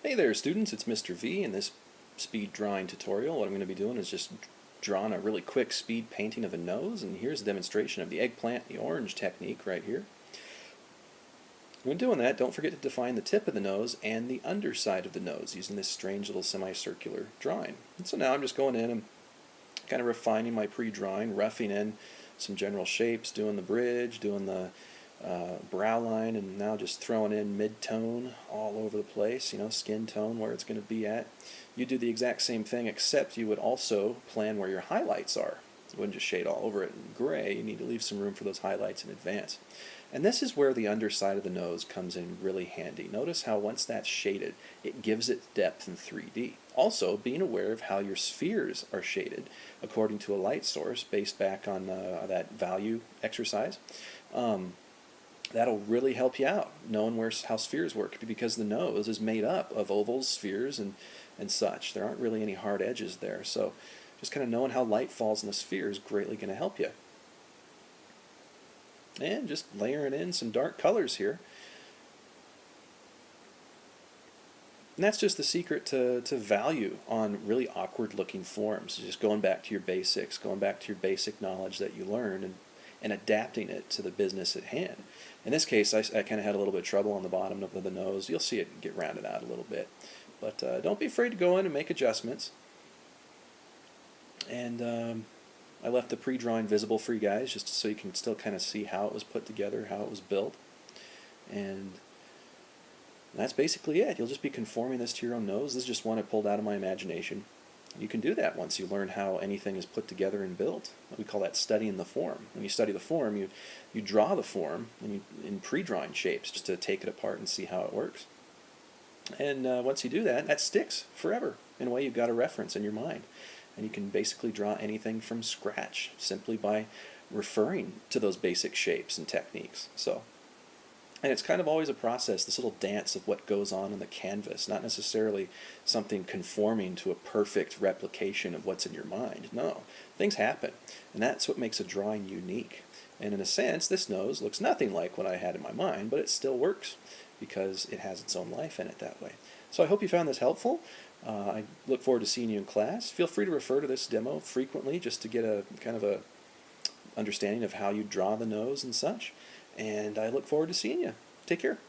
Hey there students, it's Mr. V. In this speed drawing tutorial, what I'm going to be doing is just drawing a really quick speed painting of a nose, and here's a demonstration of the eggplant, the orange technique right here. When doing that, don't forget to define the tip of the nose and the underside of the nose using this strange little semicircular drawing. And so now I'm just going in and kind of refining my pre-drawing, roughing in some general shapes, doing the bridge, doing the brow line, and now just throwing in mid-tone all over the place, you know, skin tone where it's going to be at. You do the exact same thing, except you would also plan where your highlights are. You wouldn't just shade all over it in gray. You need to leave some room for those highlights in advance. And this is where the underside of the nose comes in really handy. Notice how once that's shaded, it gives it depth in 3D. Also, being aware of how your spheres are shaded according to a light source based back on that value exercise. That'll really help you out, knowing how spheres work, because the nose is made up of ovals, spheres, and such. There aren't really any hard edges there, so just kind of knowing how light falls in the sphere is greatly going to help you. And just layering in some dark colors here. And that's just the secret to value on really awkward looking forms. Just going back to your basics, going back to your basic knowledge that you learned, and adapting it to the business at hand. In this case, I kind of had a little bit of trouble on the bottom of the nose. You'll see it get rounded out a little bit. But don't be afraid to go in and make adjustments. And I left the pre-drawing visible for you guys, just so you can still kind of see how it was put together, how it was built. And that's basically it. You'll just be conforming this to your own nose. This is just one I pulled out of my imagination. You can do that once you learn how anything is put together and built. We call that studying the form. When you study the form, you draw the form in pre-drawing shapes just to take it apart and see how it works. And once you do that, that sticks forever. In a way, you've got a reference in your mind. And you can basically draw anything from scratch simply by referring to those basic shapes and techniques. And it's kind of always a process, this little dance of what goes on in the canvas, not necessarily something conforming to a perfect replication of what's in your mind. No, things happen, and that's what makes a drawing unique. And in a sense, this nose looks nothing like what I had in my mind, but it still works because it has its own life in it that way. So I hope you found this helpful. I look forward to seeing you in class. Feel free to refer to this demo frequently just to get a kind of a understanding of how you draw the nose and such. And I look forward to seeing you. Take care.